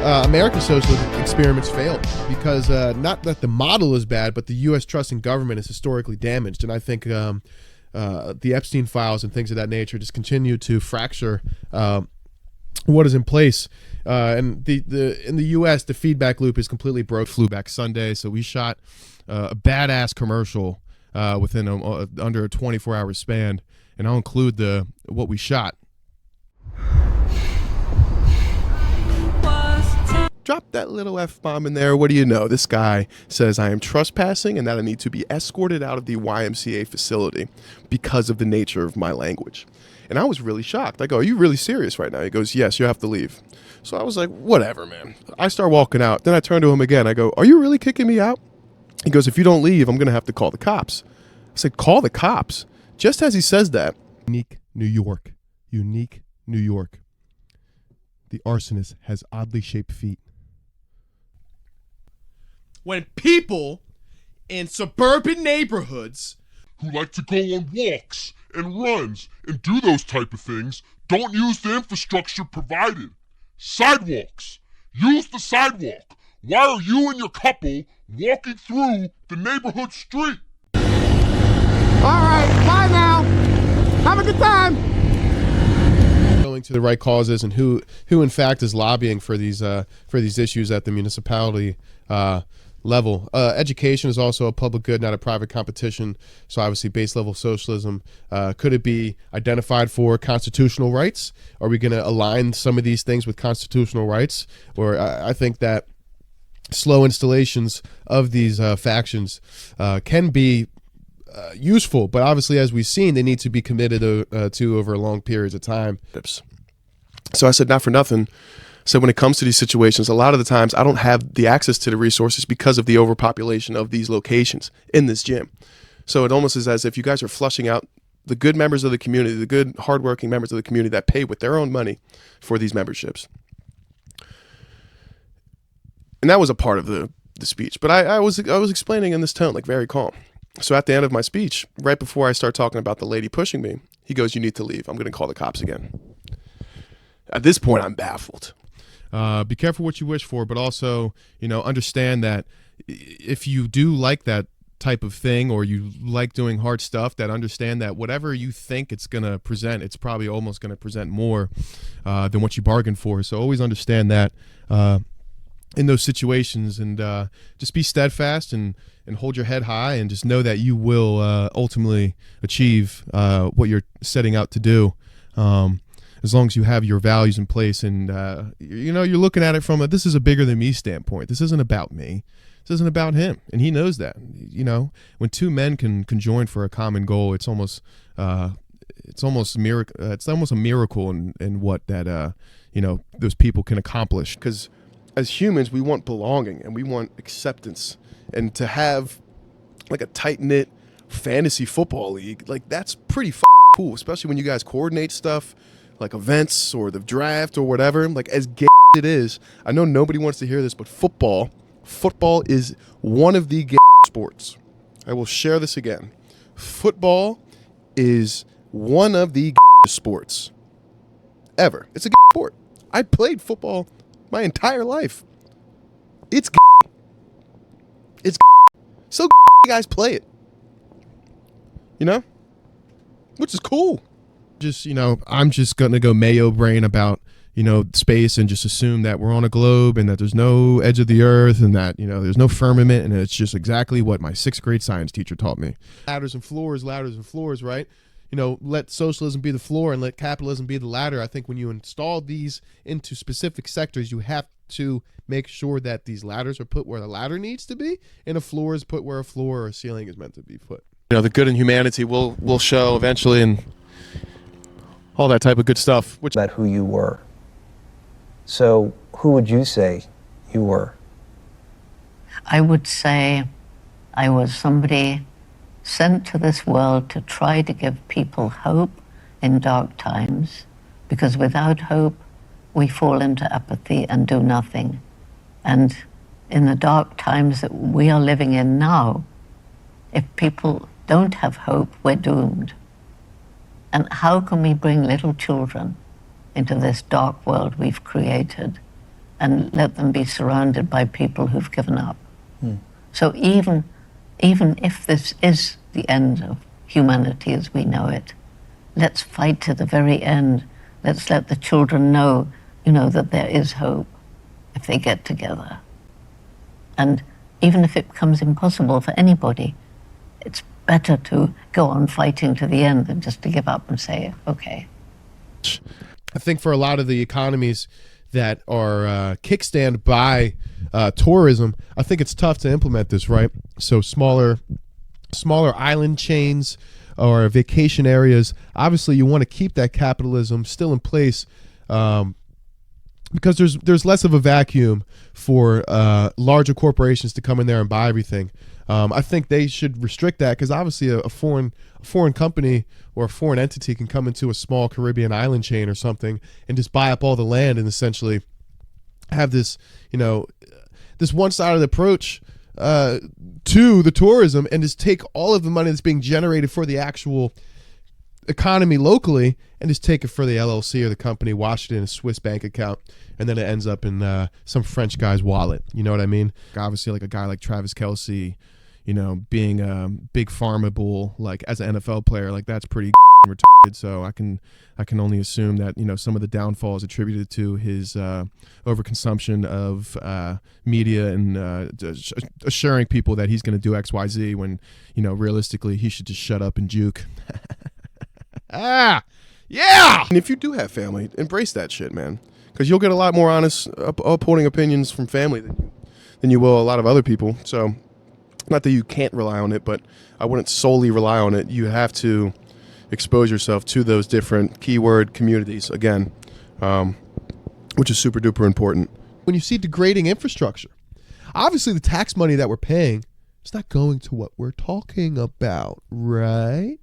American socialist experiments failed because not that the model is bad, but the U.S. trust in government is historically damaged. And I think the Epstein files and things of that nature just continue to fracture what is in place. And in the U.S., the feedback loop is completely broke. Flew back Sunday, so we shot a badass commercial within under a 24-hour span, and I'll include what we shot. Drop that little F-bomb in there. What do you know? This guy says I am trespassing and that I need to be escorted out of the YMCA facility because of the nature of my language. And I was really shocked. I go, are you really serious right now? He goes, yes, you have to leave. So I was like, whatever, man. I start walking out. Then I turn to him again. I go, are you really kicking me out? He goes, if you don't leave, I'm going to have to call the cops. I said, call the cops? Just as he says that. Unique New York. Unique New York. The arsonist has oddly shaped feet. When people in suburban neighborhoods who like to go on walks and runs and do those type of things don't use the infrastructure provided. Sidewalks. Use the sidewalk. Why are you and your couple walking through the neighborhood street? All right, bye now. Have a good time. Going to the right causes and who in fact is lobbying for these issues at the municipality level. Education is also a public good, not a private competition. So obviously base level socialism, could it be identified for constitutional rights? Are we going to align some of these things with constitutional rights? Or I think that slow installations of these factions can be useful, but obviously, as we've seen, they need to be committed to over long periods of time. So I said, not for nothing. So when it comes to these situations, a lot of the times I don't have the access to the resources because of the overpopulation of these locations in this gym. So it almost is as if you guys are flushing out the good members of the community, the good hardworking members of the community that pay with their own money for these memberships. And that was a part of the speech. But I was explaining in this tone, like very calm. So at the end of my speech, right before I start talking about the lady pushing me, he goes, you need to leave. I'm going to call the cops again. At this point, I'm baffled. Be careful what you wish for, but also, understand that if you do like that type of thing or you like doing hard stuff, that understand that whatever you think it's going to present, it's probably almost going to present more than what you bargained for. So always understand that in those situations, and just be steadfast and hold your head high and just know that you will ultimately achieve what you're setting out to do. As long as you have your values in place and, you're looking at it from this is a bigger than me standpoint. This isn't about me. This isn't about him. And he knows that, when two men can join for a common goal, it's almost a miracle in what that, those people can accomplish. Because as humans, we want belonging and we want acceptance, and to have like a tight-knit fantasy football league, like that's pretty cool, especially when you guys coordinate stuff like events or the draft or whatever. Like, as gay it is, I know nobody wants to hear this, but football is one of the gay sports. I will share this again. Football is one of the gay sports ever. It's a gay sport. I played football my entire life. It's gay. It's gay. So gay guys play it. Which is cool. Just, I'm just going to go Mayo brain about, space and just assume that we're on a globe and that there's no edge of the earth and that, there's no firmament, and it's just exactly what my 6th grade science teacher taught me. Ladders and floors, right? Let socialism be the floor and let capitalism be the ladder. I think when you install these into specific sectors, you have to make sure that these ladders are put where the ladder needs to be and a floor is put where a floor or a ceiling is meant to be put. The good in humanity will show eventually, and all that type of good stuff. About who you were. So who would you say you were? I would say I was somebody sent to this world to try to give people hope in dark times, because without hope, we fall into apathy and do nothing. And in the dark times that we are living in now, if people don't have hope, we're doomed. And how can we bring little children into this dark world we've created and let them be surrounded by people who've given up. So even if this is the end of humanity as we know it, let's fight to the very end. Let's let the children know, that there is hope if they get together. And even if it becomes impossible for anybody, it's better to go on fighting to the end than just to give up and say, okay. I think for a lot of the economies that are kickstand by tourism, I think it's tough to implement this, right? So smaller island chains or vacation areas, obviously you want to keep that capitalism still in place, because there's less of a vacuum for larger corporations to come in there and buy everything. I think they should restrict that, because obviously a foreign company or a foreign entity can come into a small Caribbean island chain or something and just buy up all the land and essentially have this, this one-sided approach to the tourism, and just take all of the money that's being generated for the actual economy locally and just take it for the LLC or the company, wash it in a Swiss bank account, and then it ends up in some French guy's wallet. You know what I mean? Obviously, like a guy like Travis Kelce, being a big pharma bull, like as an NFL player, like that's pretty retarded. So I can only assume that some of the downfall is attributed to his overconsumption of media and assuring people that he's going to do XYZ when realistically he should just shut up and juke. Yeah. And if you do have family, embrace that shit, man, because you'll get a lot more honest, upholding opinions from family than you will a lot of other people. So, not that you can't rely on it, but I wouldn't solely rely on it. You have to expose yourself to those different keyword communities again, which is super duper important. When you see degrading infrastructure, obviously the tax money that we're paying is not going to what we're talking about, right?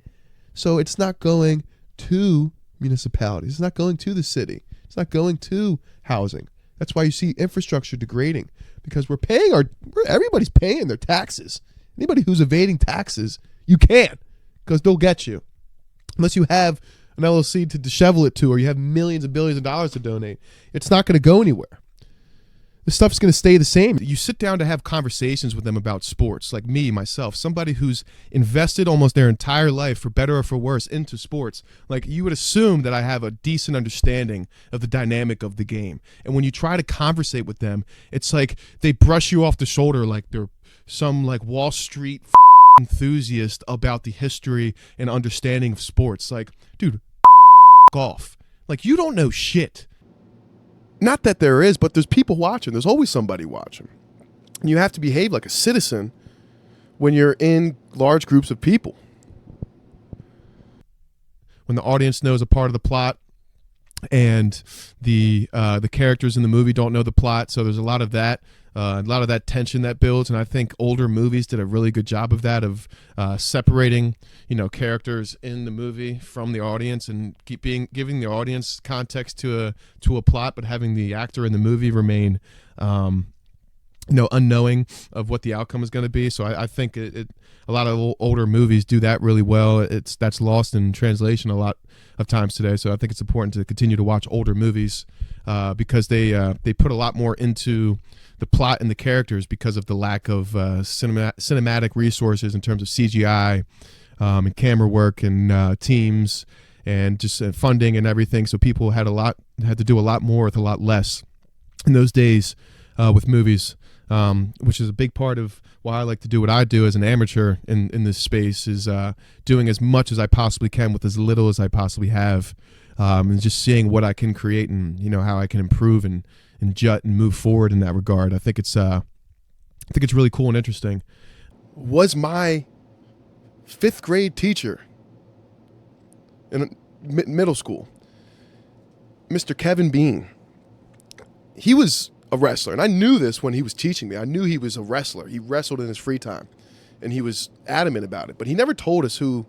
So it's not going to municipalities. It's not going to the city. It's not going to housing. That's why you see infrastructure degrading, because we're paying everybody's paying their taxes. Anybody who's evading taxes, you can't, because they'll get you. Unless you have an LLC to dishevel it to, or you have millions and billions of dollars to donate, it's not going to go anywhere. This stuff's going to stay the same. You sit down to have conversations with them about sports, like me, myself, somebody who's invested almost their entire life, for better or for worse, into sports. Like, you would assume that I have a decent understanding of the dynamic of the game. And when you try to conversate with them, it's like they brush you off the shoulder like they're some like Wall Street enthusiast about the history and understanding of sports. Like, dude, off. Like, you don't know shit. Not that there is, but there's people watching. There's always somebody watching. And you have to behave like a citizen when you're in large groups of people. When the audience knows a part of the plot and the characters in the movie don't know the plot, so there's a lot of that tension that builds. And I think older movies did a really good job of that, of separating characters in the movie from the audience, and giving the audience context to a plot, but having the actor in the movie remain unknowing of what the outcome is going to be. So I think a lot of older movies do that really well. That's lost in translation a lot of times today. So I think it's important to continue to watch older movies because they put a lot more into the plot and the characters because of the lack of cinematic resources in terms of CGI and camera work and teams and just funding and everything. So people had to do a lot more with a lot less in those days with movies, which is a big part of why I like to do what I do as an amateur in this space, is doing as much as I possibly can with as little as I possibly have, and just seeing what I can create and how I can improve and jut and move forward in that regard. I think it's really cool and interesting. Was my 5th grade teacher in middle school, Mr. Kevin Bean. He was a wrestler, and I knew this when he was teaching me. I knew he was a wrestler. He wrestled in his free time, and he was adamant about it. But he never told us who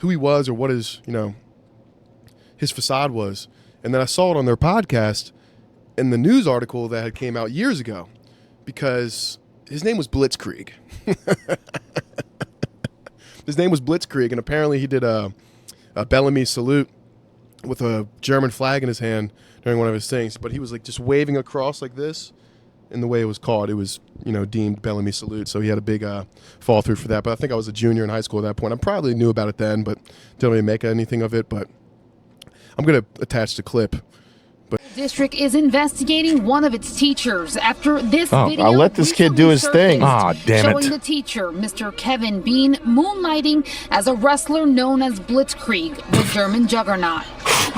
he was or what his facade was. And then I saw it on their podcast in the news article that had came out years ago, because his name was Blitzkrieg. His name was Blitzkrieg, and apparently he did a Bellamy salute with a German flag in his hand during one of his things, but he was like just waving across like this. In the way it was called, it was, deemed Bellamy salute. So he had a big fall through for that. But I think I was a junior in high school at that point. I probably knew about it then, but didn't really make anything of it. But I'm going to attach the clip. District is investigating one of its teachers after this video. I'll let this kid do his thing. Damn showing the teacher, Mr. Kevin Bean, moonlighting as a wrestler known as Blitzkrieg, the German juggernaut.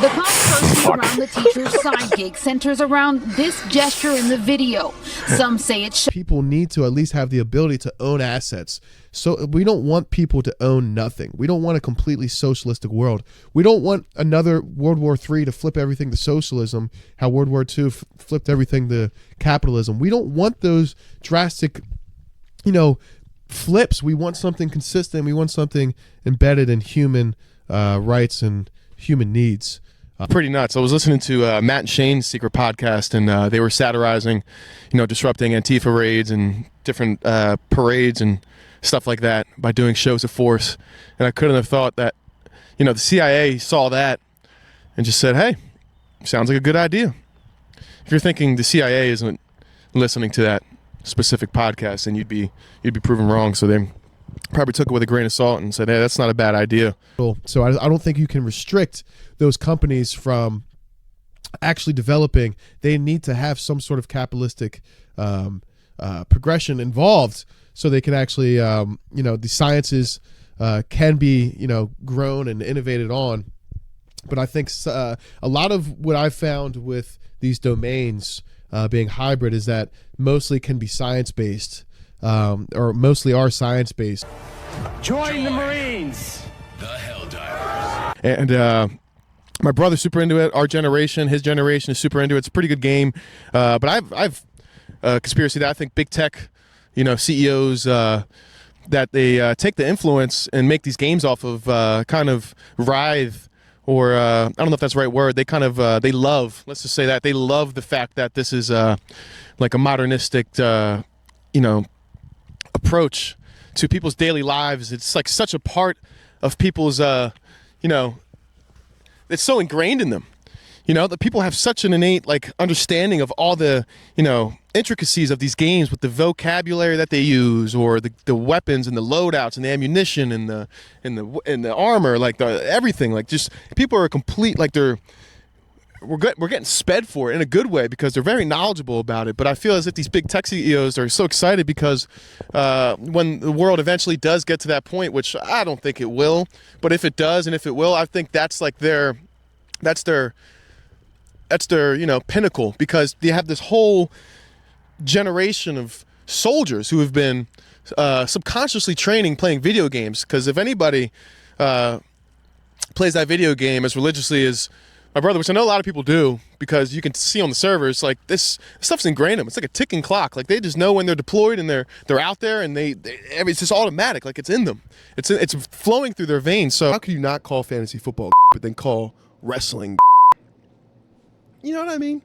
The controversy around the teacher's side gig centers around this gesture in the video. Some say it's people need to at least have the ability to own assets. So we don't want people to own nothing. We don't want a completely socialistic world. We don't want another World War III to flip everything to socialism, how World War II flipped everything to capitalism. We don't want those drastic, flips. We want something consistent. We want something embedded in human rights and human needs. Pretty nuts. I was listening to Matt and Shane's secret podcast, and they were satirizing, disrupting Antifa raids and different parades and stuff like that by doing shows of force. And I couldn't have thought that, the CIA saw that and just said, hey, sounds like a good idea. If you're thinking the CIA isn't listening to that specific podcast, then you'd be proven wrong. So they probably took it with a grain of salt and said, hey, that's not a bad idea. So I don't think you can restrict those companies from actually developing. They need to have some sort of capitalistic progression involved so they can actually, the sciences can be, grown and innovated on. But I think a lot of what I've found with these domains being hybrid is that mostly can be science-based. Or mostly are science-based. Join the Marines. The Helldivers. And my brother's super into it. Our generation, his generation is super into it. It's a pretty good game. But I've conspiracy that I think big tech, CEOs, that they take the influence and make these games off of kind of writhe, or I don't know if that's the right word. They kind of they love. Let's just say that they love the fact that this is like a modernistic, approach to people's daily lives. It's like such a part of people's it's so ingrained in them, that people have such an innate understanding of all the intricacies of these games with the vocabulary that they use, or the weapons and the loadouts and the ammunition and the armor, everything. Just people are complete, we're getting sped for it in a good way because they're very knowledgeable about it. But I feel as if these big tech CEOs are so excited because when the world eventually does get to that point, which I don't think it will, but if it does, and if it will, I think that's their pinnacle, because they have this whole generation of soldiers who have been subconsciously training playing video games. Because if anybody plays that video game as religiously as my brother, which I know a lot of people do, because you can see on the servers, this stuff's ingrained in them. It's like a ticking clock. They just know when they're deployed and they're out there, and it's just automatic. It's in them. It's flowing through their veins. So how could you not call fantasy football but then call wrestling? You know what I mean?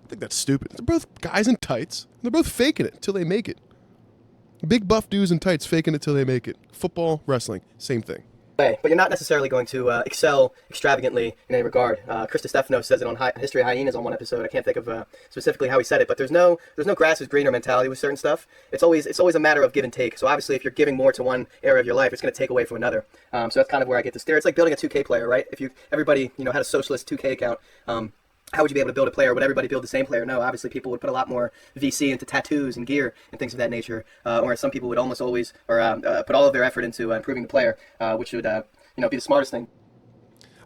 I think that's stupid. They're both guys in tights. They're both faking it until they make it. Big buff dudes in tights faking it till they make it. Football, wrestling, same thing. But you're not necessarily going to excel extravagantly in any regard. Chris Stefano says it on History of Hyenas on one episode. I can't think of specifically how he said it, but there's no grass is greener mentality with certain stuff. It's always a matter of give and take. So obviously, if you're giving more to one area of your life, it's going to take away from another. So that's kind of where I get this theory. It's like building a 2K player, right? If everybody had a socialist 2K account. How would you be able to build a player? Would everybody build the same player? No, obviously people would put a lot more VC into tattoos and gear and things of that nature. Whereas some people would almost always, put all of their effort into improving the player, which would, be the smartest thing.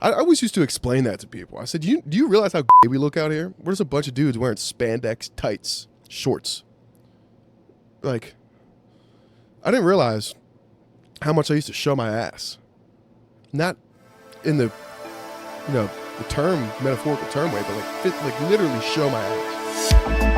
I always used to explain that to people. I said, do you realize how gay we look out here? We're just a bunch of dudes wearing spandex tights, shorts. I didn't realize how much I used to show my ass. Not in the, the metaphorical term way, but literally show my ass.